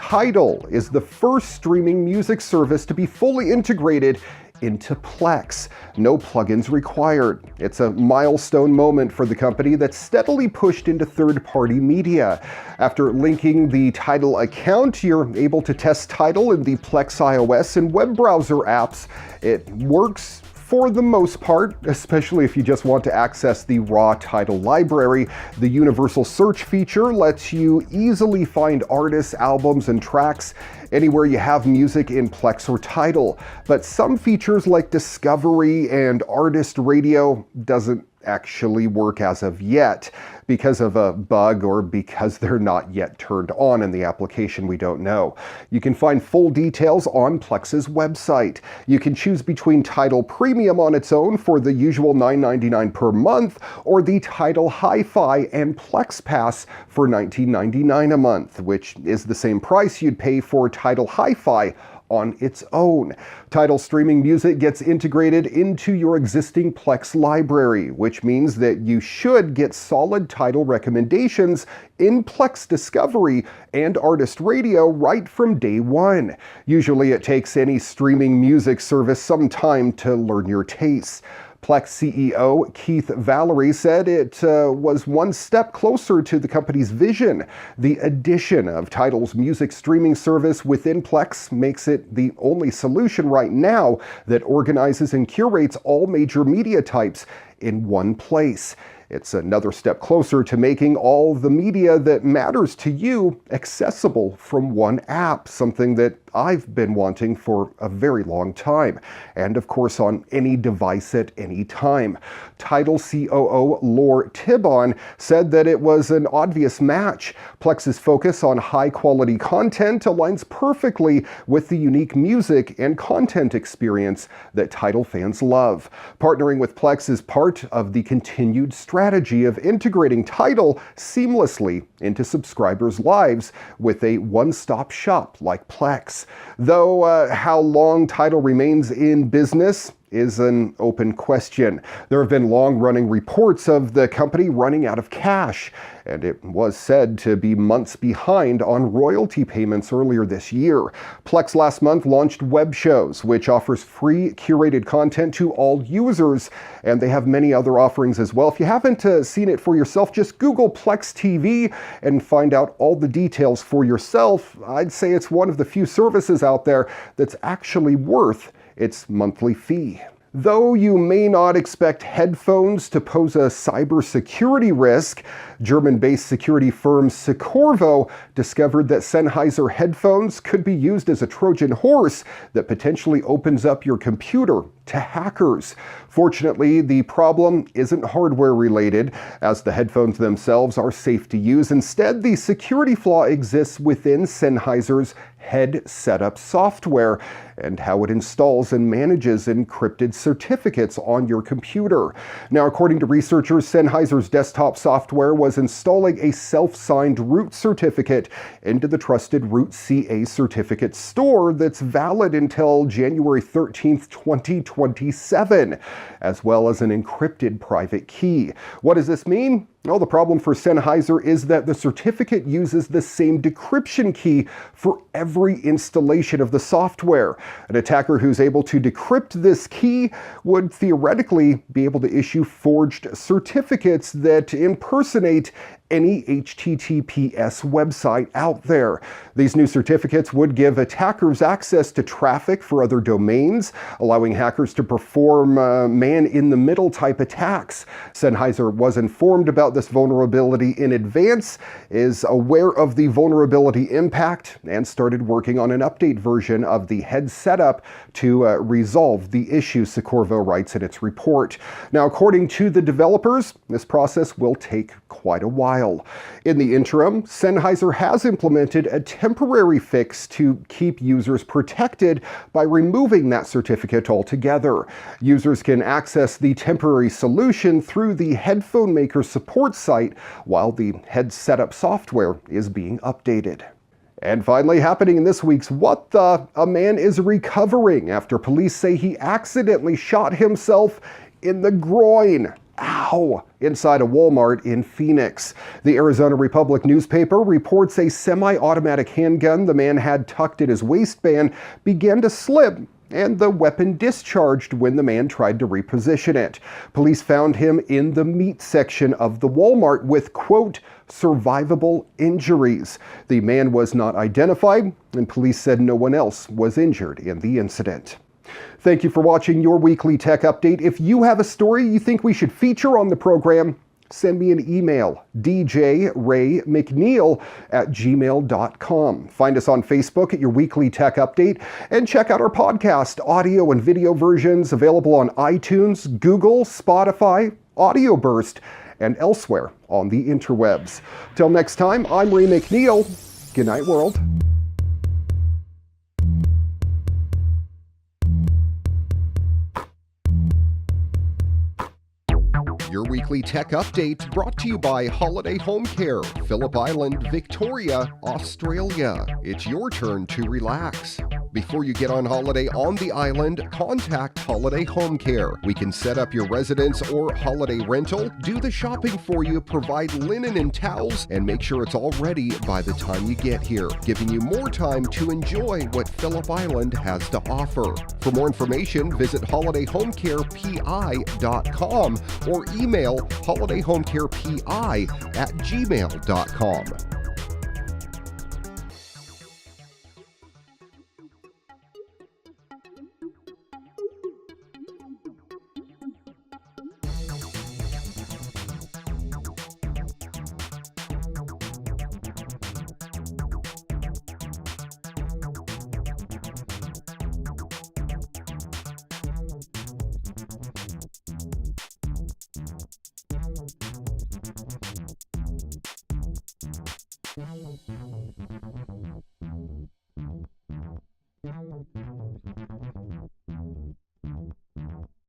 Tidal is the first streaming music service to be fully integrated into Plex. No plugins required. It's a milestone moment for the company that's steadily pushed into third-party media. After linking the Tidal account, you're able to test Tidal in the Plex iOS and web browser apps. It works for the most part, especially if you just want to access the raw Tidal library. The universal search feature lets you easily find artists, albums, and tracks anywhere you have music in Plex or Tidal. But some features like Discovery and Artist Radio doesn't actually work as of yet because of a bug or because they're not yet turned on in the application, we don't know. You can find full details on Plex's website. You can choose between Tidal Premium on its own for the usual $9.99 per month or the Tidal Hi-Fi and Plex Pass for $19.99 a month, which is the same price you'd pay for Tidal Hi-Fi on its own. Tidal streaming music gets integrated into your existing Plex library, which means that you should get solid Tidal recommendations in Plex Discovery and Artist Radio right from day one. Usually it takes any streaming music service some time to learn your tastes. Plex CEO Keith Valery said it was one step closer to the company's vision. The addition of Tidal's music streaming service within Plex makes it the only solution right now that organizes and curates all major media types in one place. It's another step closer to making all the media that matters to you accessible from one app, something that I've been wanting for a very long time, and of course on any device at any time. Tidal COO Lore Tibbon said that it was an obvious match. Plex's focus on high-quality content aligns perfectly with the unique music and content experience that Tidal fans love. Partnering with Plex is part of the continued strategy of integrating Tidal seamlessly into subscribers' lives with a one-stop shop like Plex. Though how long Tidal remains in business is an open question. There have been long-running reports of the company running out of cash, and it was said to be months behind on royalty payments earlier this year. Plex last month launched Web Shows, which offers free curated content to all users, and they have many other offerings as well. If you haven't seen it for yourself, just Google Plex TV and find out all the details for yourself. I'd say it's one of the few services out there that's actually worth its monthly fee. Though you may not expect headphones to pose a cybersecurity risk, German-based security firm Secorvo discovered that Sennheiser headphones could be used as a Trojan horse that potentially opens up your computer to hackers. Fortunately, the problem isn't hardware related, as the headphones themselves are safe to use. Instead, the security flaw exists within Sennheiser's head setup software and how it installs and manages encrypted certificates on your computer. Now, according to researchers, Sennheiser's desktop software was installing a self-signed root certificate into the trusted Root CA certificate store that's valid until January 13th, 2027, as well as an encrypted private key. What does this mean? Well, the problem for Sennheiser is that the certificate uses the same decryption key for every installation of the software. An attacker who's able to decrypt this key would theoretically be able to issue forged certificates that impersonate any HTTPS website out there. These new certificates would give attackers access to traffic for other domains, allowing hackers to perform man-in-the-middle type attacks. Sennheiser was informed about this vulnerability in advance, is aware of the vulnerability impact, and started working on an update version of the head setup to resolve the issue, Secorvo writes in its report. Now, according to the developers, this process will take quite a while. In the interim, Sennheiser has implemented a temporary fix to keep users protected by removing that certificate altogether. Users can access the temporary solution through the headphone maker support site while the head setup software is being updated. And finally, happening in this week's What The? A man is recovering after police say he accidentally shot himself in the groin. Ow! Inside a Walmart in Phoenix. The Arizona Republic newspaper reports a semi-automatic handgun the man had tucked in his waistband began to slip, and the weapon discharged when the man tried to reposition it. Police found him in the meat section of the Walmart with, quote, survivable injuries. The man was not identified, and police said no one else was injured in the incident. Thank you for watching your weekly tech update. If you have a story you think we should feature on the program, send me an email, djraymcneil@gmail.com. Find us on Facebook at Your Weekly Tech Update, and check out our podcast, audio and video versions available on iTunes, Google, Spotify, Audio Burst, and elsewhere on the interwebs. Till next time, I'm Ray McNeil. Good night, world. Your Weekly Tech Update brought to you by Holiday Home Care, Phillip Island, Victoria, Australia. It's your turn to relax. Before you get on holiday on the island, contact Holiday Home Care. We can set up your residence or holiday rental, do the shopping for you, provide linen and towels, and make sure it's all ready by the time you get here, giving you more time to enjoy what Phillip Island has to offer. For more information, visit holidayhomecarepi.com or email holidayhomecarepi@gmail.com.